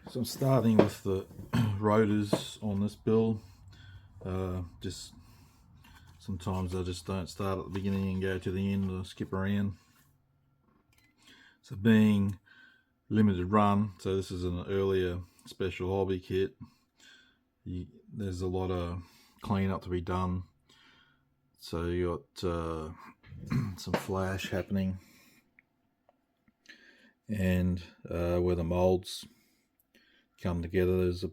So I'm starting with the rotors on this build. Just sometimes I just don't start at the beginning and go to the end or skip around. So being limited run, so this is an earlier special hobby kit, there's a lot of cleanup to be done. So you got some flash happening, and where the molds come together, there's a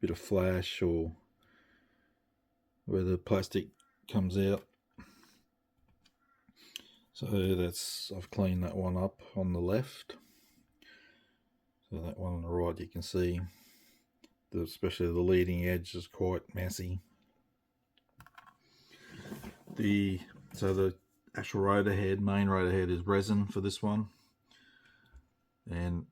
bit of flash, or where the plastic comes out. So I've cleaned that one up on the left. So that one on the right, you can see especially the leading edge is quite messy. So the actual rotor head, main rotor head, is resin for this one, and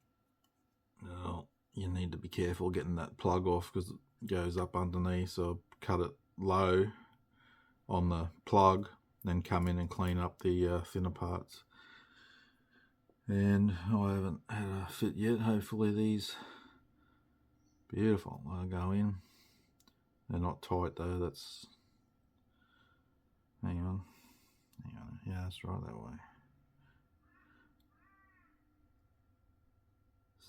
you need to be careful getting that plug off because it goes up underneath. So cut it low on the plug, then come in and clean up the thinner parts. And I haven't had a fit yet. Hopefully these beautiful will go in. They're not tight though. That's hang on. Yeah, that's right that way.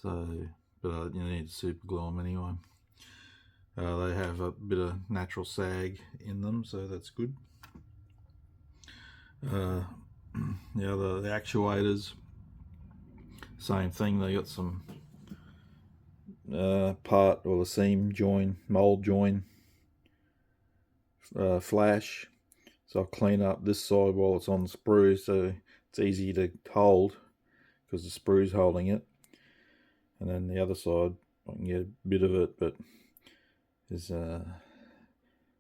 So, but you need to super glue them anyway. They have a bit of natural sag in them, so that's good. The actuators, same thing. They got some part or the seam join, mold join, flash. So I'll clean up this side while it's on the sprue, so it's easy to hold because the sprue's holding it. And then the other side, I can get a bit of it, but is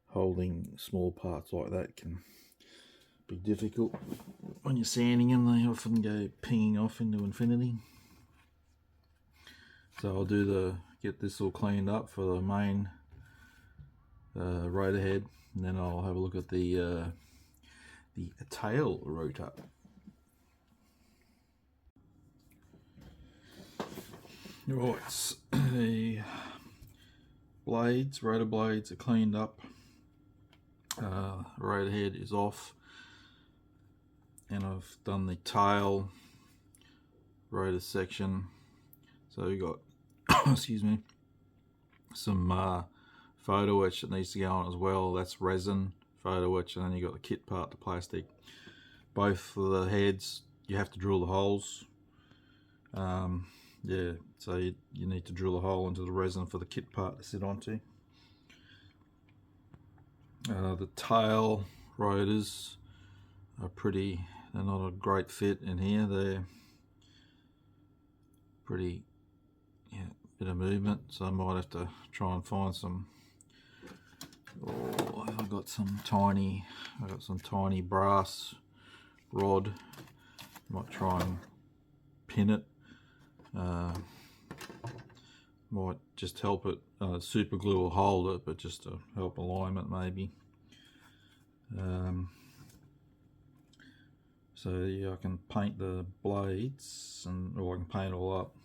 holding small parts like that can be difficult. When you're sanding them, they often go pinging off into infinity. So I'll get this all cleaned up for the main rotor head, and then I'll have a look at the tail rotor. Right, the rotor blades are cleaned up. Rotor head is off, and I've done the tail rotor section. So you got excuse me, some photo etch that needs to go on as well. That's resin photo etch, and then you got the kit part, the plastic. Both of the heads you have to drill the holes. Yeah, so you need to drill a hole into the resin for the kit part to sit onto. The tail rotors are they're not a great fit in here. They're pretty, bit of movement, so I might have to try and find some. I've got some tiny brass rod. Might try and pin it. Might just help it. Super glue will hold it, but just to help alignment maybe. So yeah, I can paint the blades, or I can paint it all up,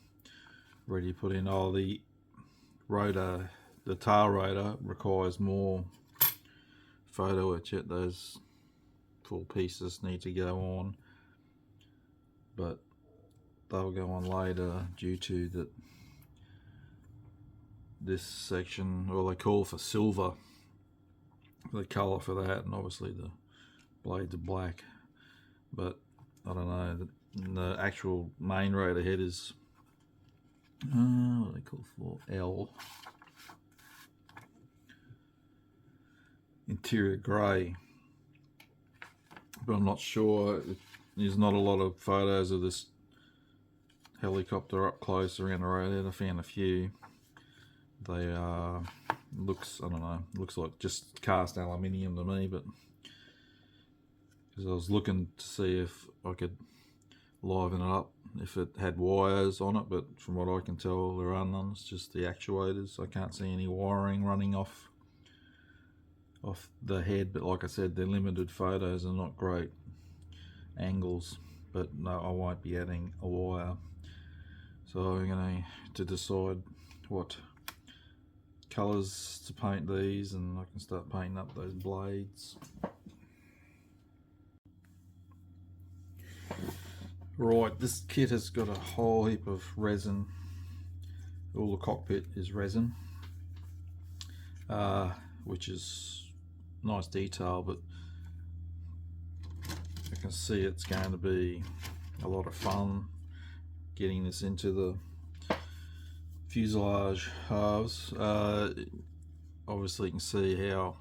ready to put in. The tail rotor requires more photo etch. Those full pieces need to go on, but they'll go on later due to that this section, well, they call for silver, the colour for that, and obviously the blades are black. But I don't know, the actual main rotor head is what do they call for? L. Interior grey, but I'm not sure. There's not a lot of photos of this helicopter up close around the road. I found a few. They looks like just cast aluminium to me, but because I was looking to see if I could liven it up if it had wires on it, but from what I can tell there are none. It's just the actuators. I can't see any wiring running off the head, but like I said, they're limited photos and not great angles. But no, I won't be adding a wire. So I'm going to decide what colours to paint these, and I can start painting up those blades. Right, this kit has got a whole heap of resin. All the cockpit is resin, which is nice detail, but I can see it's going to be a lot of fun getting this into the fuselage halves. Obviously you can see how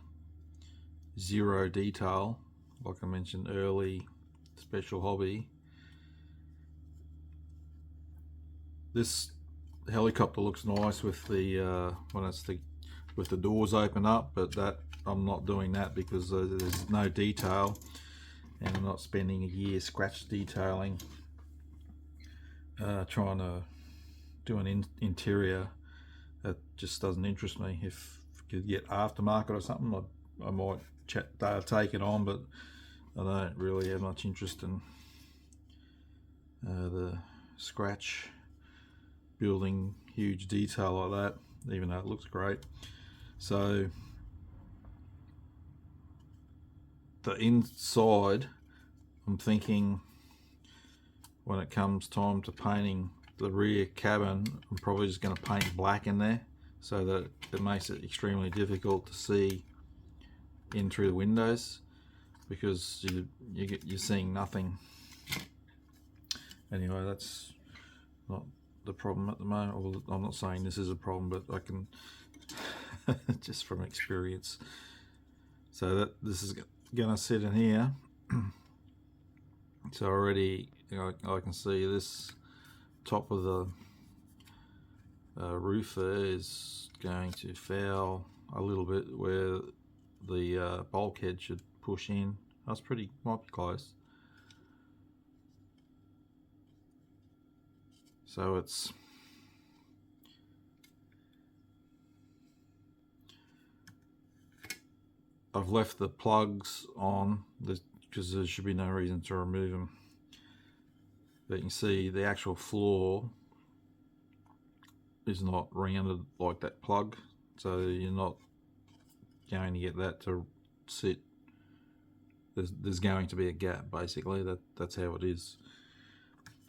zero detail, like I mentioned early, special hobby. This helicopter looks nice with the with the doors open up, but that I'm not doing that because there's no detail, and I'm not spending a year scratch detailing trying to do an interior. That just doesn't interest me. If you could get aftermarket or something, I might take it on, but I don't really have much interest in the scratch building huge detail like that, even though it looks great. So the inside, I'm thinking when it comes time to painting the rear cabin, I'm probably just going to paint black in there so that it makes it extremely difficult to see in through the windows, because you're seeing nothing. Anyway, that's not the problem at the moment. Well, I'm not saying this is a problem, but I can just from experience. So that this is gonna sit in here. So already, you know, I can see this top of the roof there is going to foul a little bit where the bulkhead should push in. That's might be close. So I've left the plugs on because there should be no reason to remove them. But you can see the actual floor is not rounded like that plug, so you're not going to get that to sit. There's going to be a gap, basically. That's how it is.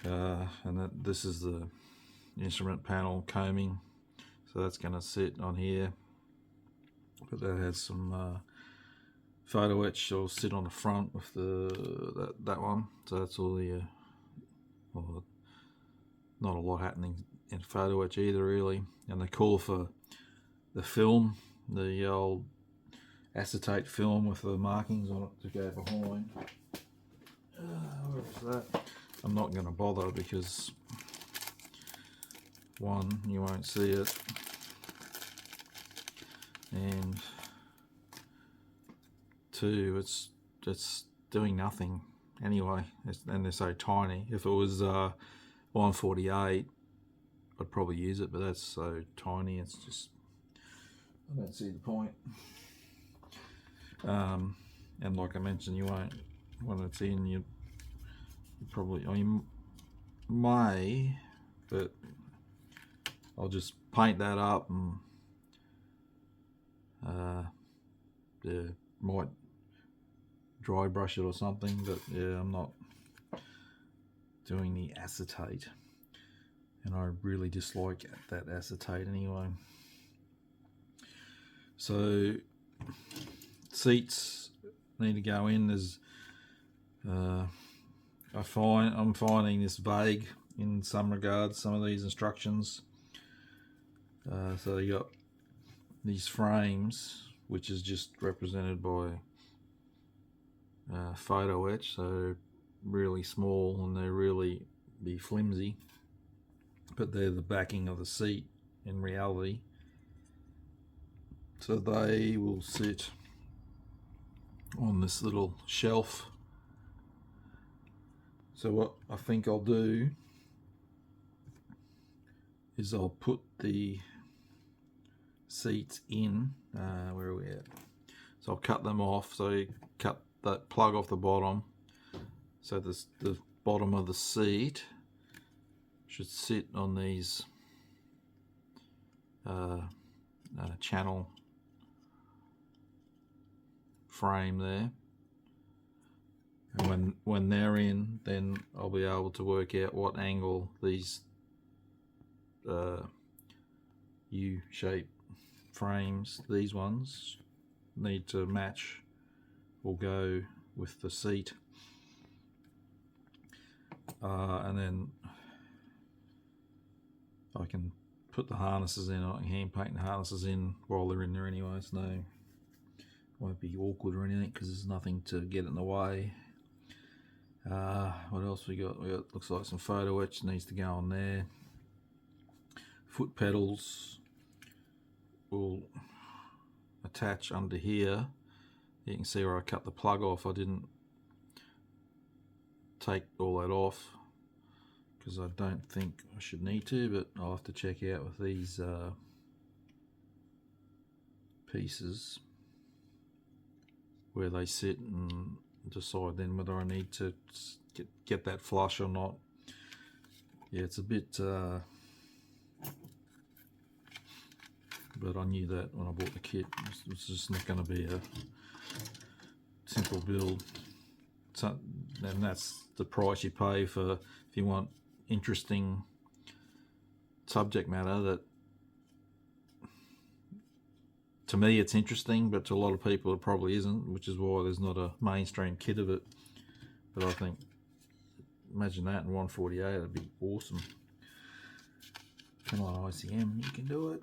And this is the instrument panel combing, so that's going to sit on here, but that has some photo etch. Will sit on the front with that one. So that's all the well, not a lot happening in photo etch either, really. And they call for the film, the old acetate film with the markings on it to go behind. Where is that? I'm not going to bother because one, you won't see it, and two, it's doing nothing anyway, and they're so tiny. If it was 148, I'd probably use it, but that's so tiny, it's just, I don't see the point. And like I mentioned, you won't, when it's in, you probably, or you may, but I'll just paint that up and yeah, might dry brush it or something, but yeah, I'm not doing the acetate, and I really dislike that acetate anyway. So seats need to go in. There's I'm finding this vague in some regards, some of these instructions. So you got these frames, which is just represented by photo etch, so really small, and they really be flimsy, but they're the backing of the seat in reality. So they will sit on this little shelf. So what I think I'll do is I'll put the seats in, where are we at? So I'll cut them off, so you cut that plug off the bottom, so the bottom of the seat should sit on these channel frame there, and when they're in, then I'll be able to work out what angle these U-shaped frames, these ones, need to match or go with the seat, and then I can put the harnesses in. I can hand paint the harnesses in while they're in there anyway, so no, won't be awkward or anything because there's nothing to get in the way. What else we got? Looks like some photo etch needs to go on there. Foot pedals will attach under here. You can see where I cut the plug off. I didn't take all that off because I don't think I should need to, but I'll have to check out with these pieces where they sit and decide then whether I need to get that flush or not. Yeah, it's a bit but I knew that when I bought the kit. It's just not going to be a simple build. So, and that's the price you pay for if you want interesting subject matter that, to me, it's interesting, but to a lot of people it probably isn't, which is why there's not a mainstream kit of it. But I think, imagine that in 148, it'd be awesome. Come on, ICM, you can do it.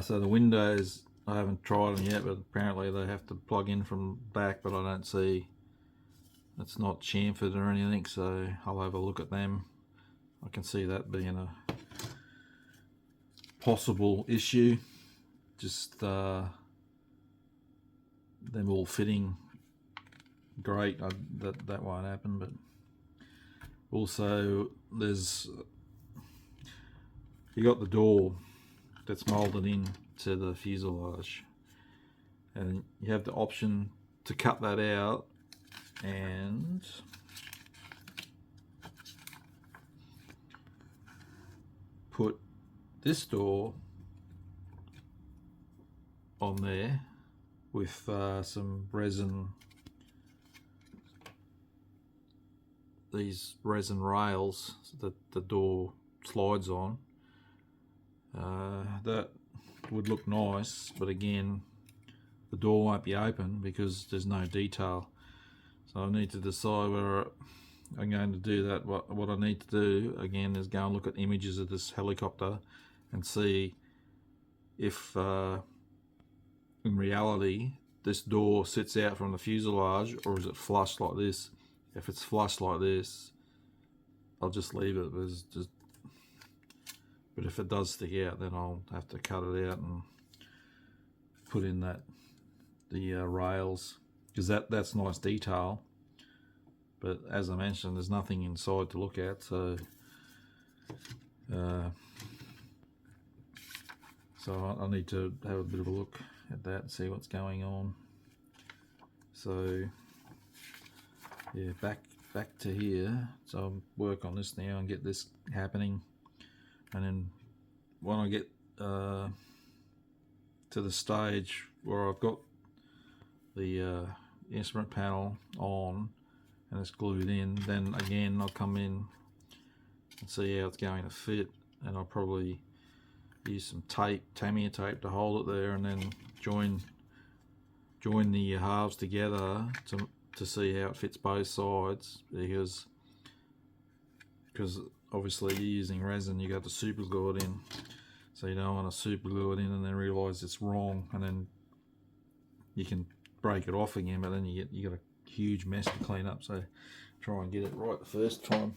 So the windows, I haven't tried them yet, but apparently they have to plug in from back, but I don't see, it's not chamfered or anything, so I'll have a look at them. I can see that being a possible issue, just them all fitting great. That won't happen. But also there's, you got the door that's molded in to the fuselage, and you have the option to cut that out and put this door on there with some resin, these resin rails that the door slides on. That would look nice, but again, the door won't be open because there's no detail. So I need to decide whether I'm going to do that. What I need to do again is go and look at images of this helicopter and see if in reality this door sits out from the fuselage or is it flush like this. If it's flush like this, I'll just leave it. But if it does stick out, then I'll have to cut it out and put in the rails, because that's nice detail. But as I mentioned, there's nothing inside to look at, so I need to have a bit of a look at that and see what's going on. So yeah, back to here. So I'll work on this now and get this happening, and then when I get to the stage where I've got the instrument panel on and it's glued in, then again I'll come in and see how it's going to fit, and I'll probably use some tape, Tamiya tape, to hold it there, and then join the halves together to see how it fits both sides, because obviously you're using resin, you got to super glue it in, so you don't want to super glue it in and then realize it's wrong, and then you can break it off again, but then you got a huge mess to clean up. So try and get it right the first time.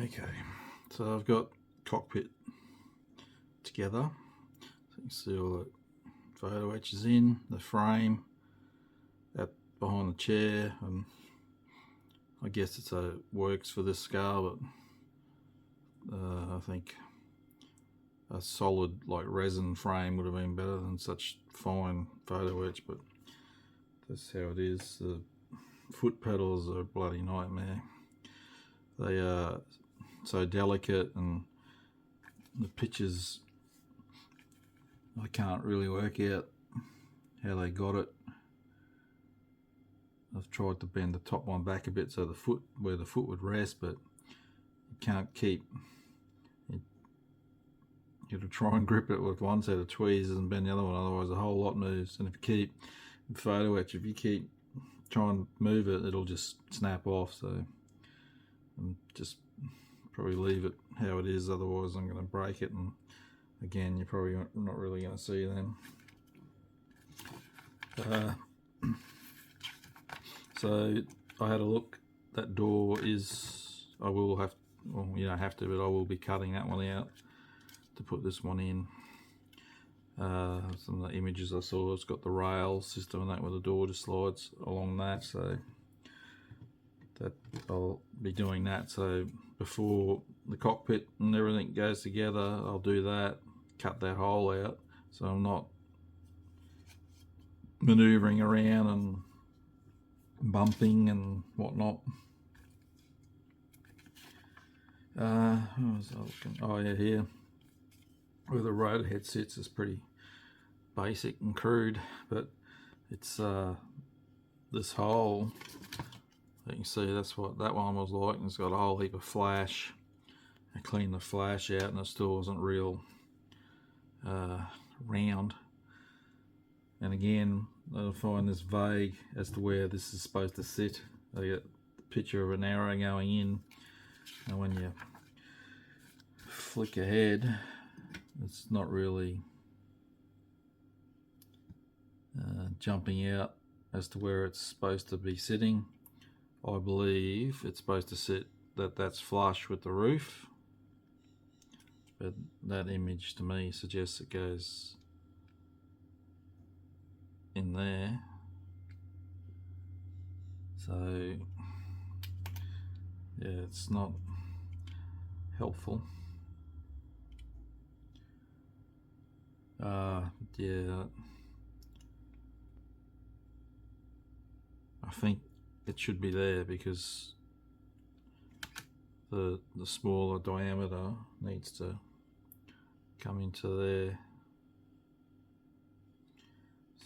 Okay, so I've got cockpit together, so you can see all the photo etches in the frame behind the chair, and I guess it's works for this scale, but I think a solid like resin frame would have been better than such fine photo etch, but that's how it is. foot pedals are a bloody nightmare. They are so delicate, and the pictures, I can't really work out how they got it. I've tried to bend the top one back a bit so the foot, where the foot would rest, but you can't keep it. You have to try and grip it with one set of tweezers and bend the other one, otherwise a whole lot moves. And if you keep photo etch, if you keep trying to move it, it'll just snap off. So just probably leave it how it is, otherwise I'm going to break it, and again you're probably not really going to see them. So I had a look. That door is, I will have, well, you don't have to, but I will be cutting that one out to put this one in. Some of the images I saw, it's got the rail system and that, where the door just slides along that, so that I'll be doing that. So before the cockpit and everything goes together, I'll do that, cut that hole out, so I'm not maneuvering around and bumping and whatnot. What was I looking? Oh yeah, here where the rotor head sits is pretty basic and crude, but it's this hole, you can see that's what that one was like, and it's got a whole heap of flash. I cleaned the flash out and it still wasn't real round. And again, I find this vague as to where this is supposed to sit. I get a picture of an arrow going in, and when you flick ahead, it's not really jumping out as to where it's supposed to be sitting. I believe it's supposed to sit that's flush with the roof, but that image to me suggests it goes in there. So yeah, it's not helpful. Yeah, I think it should be there because the smaller diameter needs to come into there.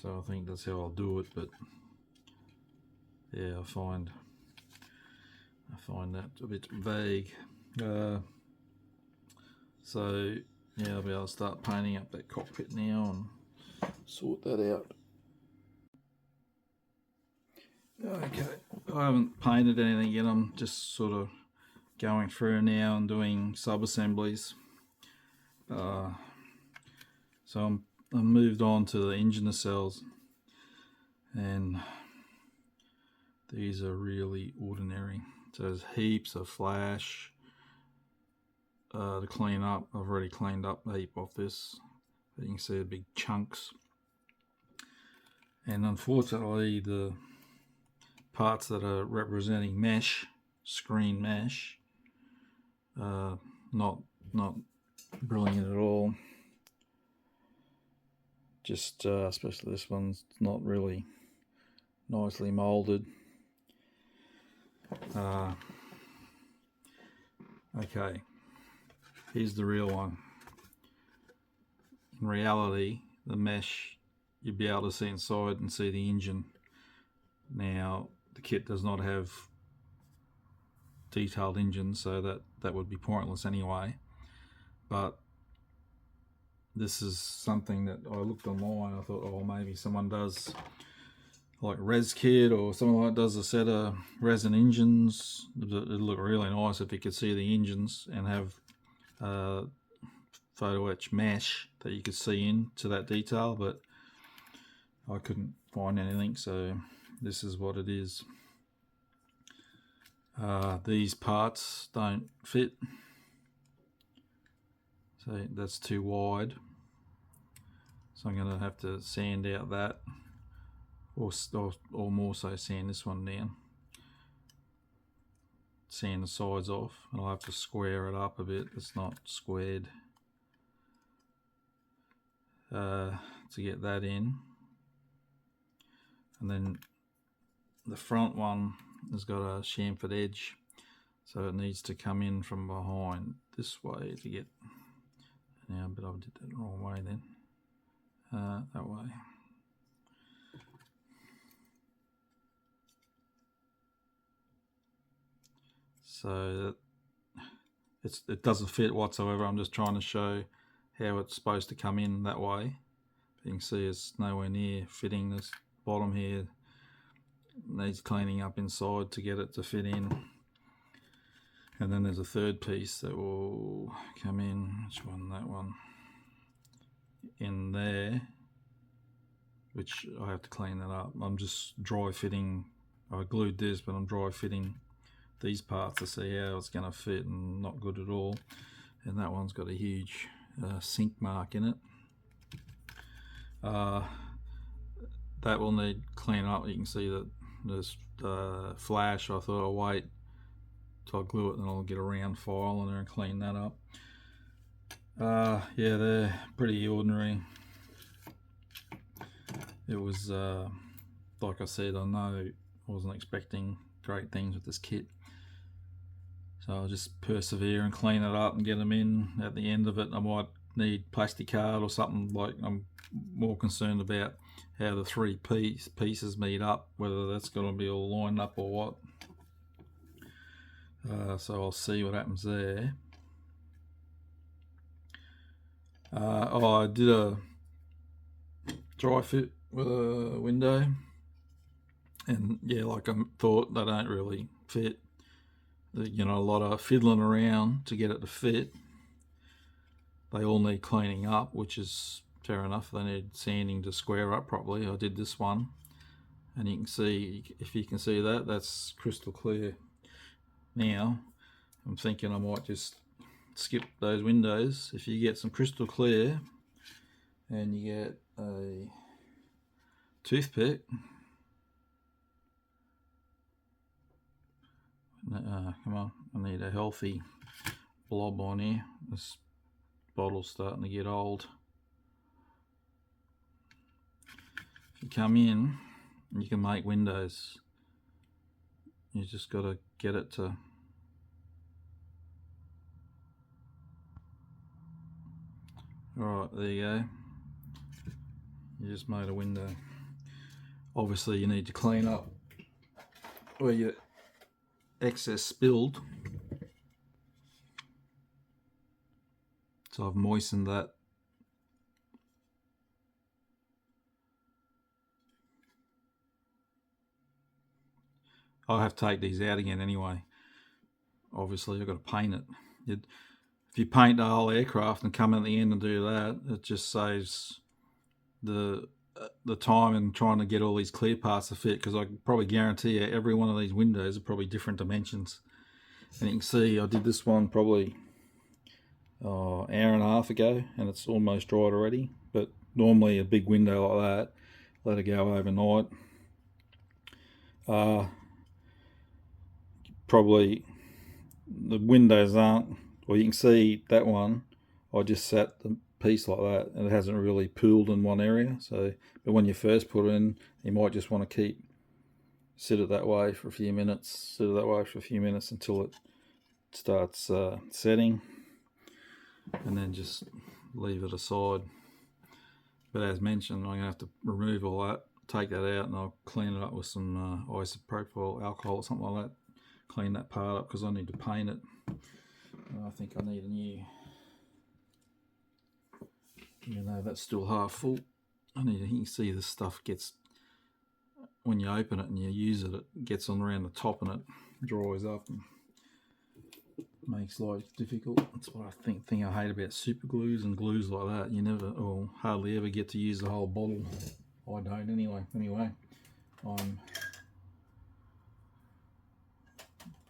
So I think that's how I'll do it, but yeah, I find that a bit vague. So yeah, I'll be able to start painting up that cockpit now and sort that out. Okay, I haven't painted anything yet. I'm just sort of going through now and doing sub-assemblies. So I'm moved on to the engine nacelles, and these are really ordinary. So there's heaps of flash to clean up. I've already cleaned up a heap off this. You can see the big chunks, and unfortunately the parts that are representing mesh, screen mesh, not brilliant at all. Just especially this one's not really nicely molded. Okay, here's the real one. In reality, the mesh, you'd be able to see inside and see the engine. Now, the kit does not have detailed engines, so that would be pointless anyway. But this is something that I looked online. I thought, oh, maybe someone does like Res Kit or someone like does a set of resin engines. It'd look really nice if you could see the engines and have photo etch mesh that you could see into that detail, but I couldn't find anything, so this is what it is. These parts don't fit, so that's too wide, so I'm going to have to sand out that, or more so sand this one down, sand the sides off, and I'll have to square it up a bit. It's not squared to get that in, and then the front one has got a chamfered edge, so it needs to come in from behind this way to get, now, but I did that the wrong way then, that way. So it doesn't fit whatsoever. I'm just trying to show how it's supposed to come in that way. You can see it's nowhere near fitting. This bottom here needs cleaning up inside to get it to fit in. And then there's a third piece that will come in. Which one? That one. In there, which I have to clean that up. I'm just dry fitting. I glued this, but I'm dry fitting these parts to see how it's going to fit, and not good at all. And that one's got a huge sink mark in it. That will need cleaning up. You can see that there's flash. I thought I'll wait till I glue it and I'll get a round file in there and clean that up. Yeah, they're pretty ordinary. It was like I said, I know I wasn't expecting great things with this kit, so I'll just persevere and clean it up and get them in. At the end of it, I might need plastic card or something. Like, I'm more concerned about how the three pieces meet up, whether that's going to be all lined up or what. So I'll see what happens there. Oh, I did a dry fit with a window, and yeah, like I thought, they don't really fit. You know, a lot of fiddling around to get it to fit. They all need cleaning up, which is fair enough. They need sanding to square up properly. I did this one, and you can see, if you can see that, that's crystal clear. Now I'm thinking I might just skip those windows. If you get some crystal clear and you get a toothpick, come on, I need a healthy blob on here. This bottle's starting to get old. If you come in, you can make windows. You just got to get it to Alright, there you go. You just made a window. Obviously you need to clean up where your excess spilled. So I've moistened that. I'll have to take these out again anyway. Obviously I've got to paint it. If you paint the whole aircraft and come at the end and do that, it just saves the time in trying to get all these clear parts to fit, because I can probably guarantee you every one of these windows are probably different dimensions. And you can see I did this one probably an hour and a half ago, and it's almost dried already. But normally a big window like that, let it go overnight. Probably the windows aren't, well, you can see that one, I just sat the piece like that and it hasn't really pooled in one area. So, but when you first put it in, you might just want to sit it that way for a few minutes, until it starts setting, and then just leave it aside. But as mentioned, I'm going to have to remove all that, take that out, and I'll clean it up with some isopropyl alcohol or something like that. Clean that part up because I need to paint it. I think I need a new, even though that's still half full, you can see this stuff gets, when you open it and you use it, it gets on around the top and it dries up and makes life difficult. That's what I think I hate about super glues and glues like that. You never, or hardly ever get to use the whole bottle. I don't anyway. Anyway, I'm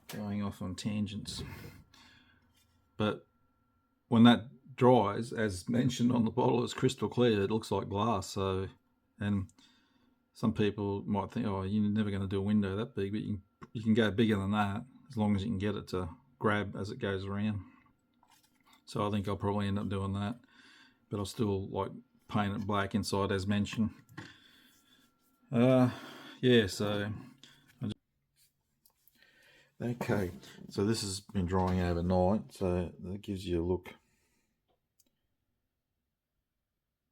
going off on tangents. But when that dries, as mentioned on the bottle, it's crystal clear. It looks like glass. So, and some people might think, oh, you're never going to do a window that big, but you can go bigger than that as long as you can get it to grab as it goes around. So I think I'll probably end up doing that, but I'll still like paint it black inside as mentioned. Yeah, so Okay, so this has been drying overnight, so that gives you a look.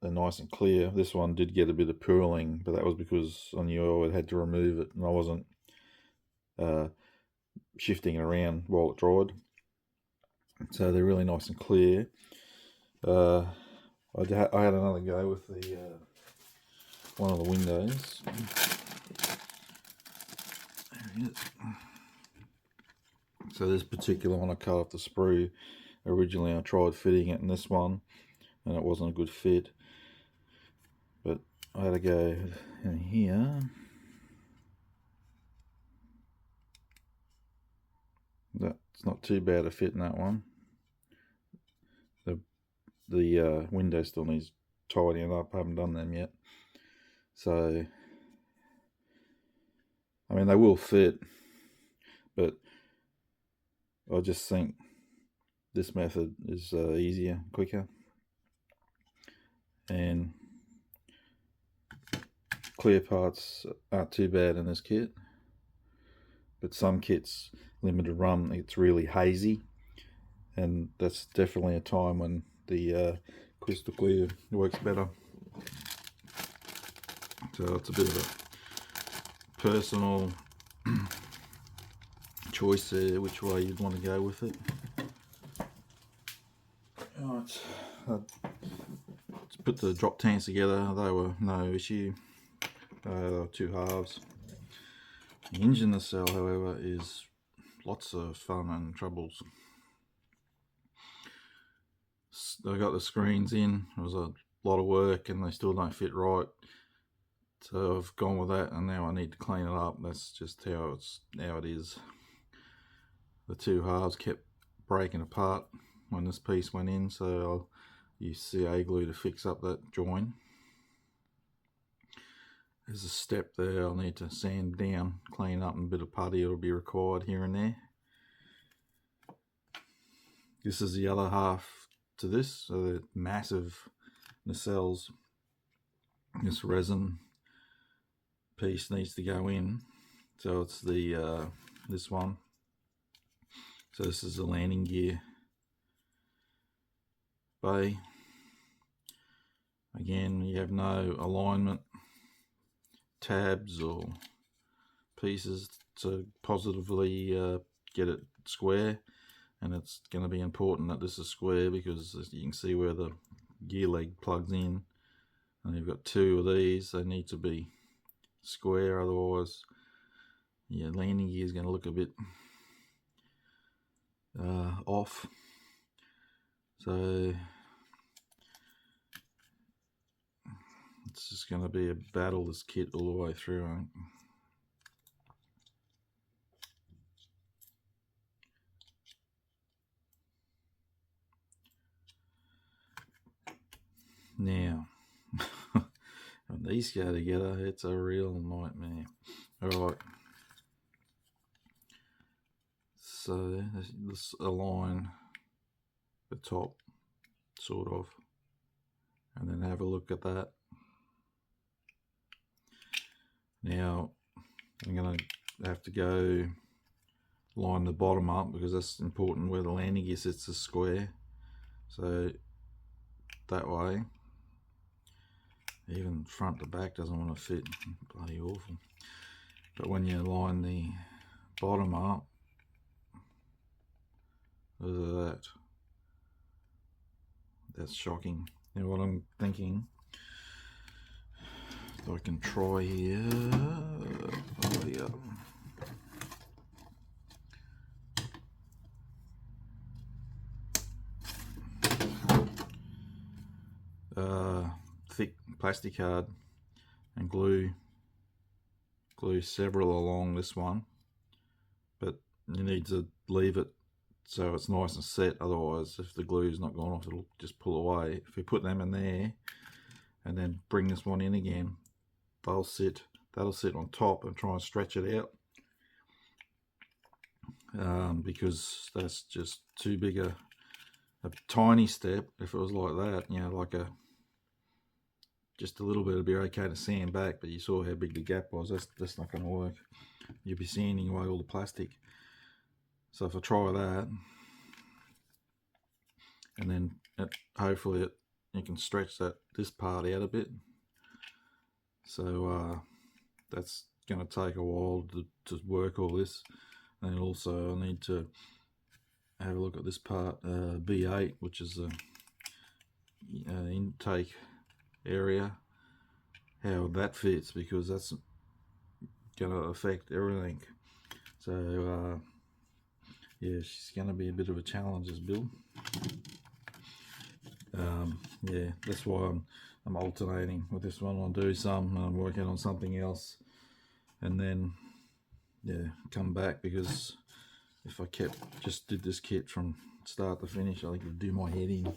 They're nice and clear. This one did get a bit of pooling, but that was because I knew I had to remove it and I wasn't shifting it around while it dried. So they're really nice and clear. I had another go with the one of the windows. There it is. So this particular one I cut off the sprue. Originally I tried fitting it in this one and it wasn't a good fit, but I had to go in here. That's not too bad a fit in that one. The window still needs tidying up. I haven't done them yet. So, I mean, they will fit, but I just think this method is easier, quicker, and clear parts aren't too bad in this kit. But some kits, limited run, it's really hazy, and that's definitely a time when the crystal clear works better. So it's a bit of a personal choice there, which way you'd want to go with it. Alright, let's put the drop tanks together. They were no issue. They were two halves. The engine nacelle, however, is lots of fun and troubles. I got the screens in. It was a lot of work and they still don't fit right. So I've gone with that, and now I need to clean it up. That's just how it is. The two halves kept breaking apart when this piece went in, so I'll use CA glue to fix up that join. There's a step there I'll need to sand down, clean up, and a bit of putty will be required here and there. This is the other half to this, so the massive nacelles. This resin piece needs to go in, so it's the this one. So this is the landing gear bay. Again, you have no alignment tabs or pieces to positively get it square, and it's going to be important that this is square because as you can see where the gear leg plugs in, and you've got two of these, they need to be square, otherwise your landing gear is going to look a bit off. So it's just going to be a battle, this kit, all the way through. Now, when these go together, it's a real nightmare. Alright, so let's align the top, sort of, and then have a look at that. Now, I'm going to have to go line the bottom up because that's important where the landing gear sits, is square. So that way, even front to back doesn't want to fit. Bloody awful. But when you line the bottom up, look at that. That's shocking. Now what I'm thinking, if I can try here. Oh yeah. Thick plastic card and glue several along this one, but you need to leave it so it's nice and set, otherwise if the glue's not gone off it'll just pull away. If you put them in there and then bring this one in again, that'll sit on top and try and stretch it out, because that's just too big a tiny step. If it was like that, you know, like just a little bit, it'd be okay to sand back, but you saw how big the gap was. That's not going to work. You'll be sanding away all the plastic. So if I try that, and then hopefully you can stretch this part out a bit. So that's going to take a while to work all this. And also I need to have a look at this part, B8, which is the intake area, how that fits, because that's going to affect everything. So yeah, she's going to be a bit of a challenge, this build. Yeah, that's why I'm alternating with this one. I'll do some and I'm working on something else, and then yeah, come back, because if I just did this kit from start to finish, I could do my head in.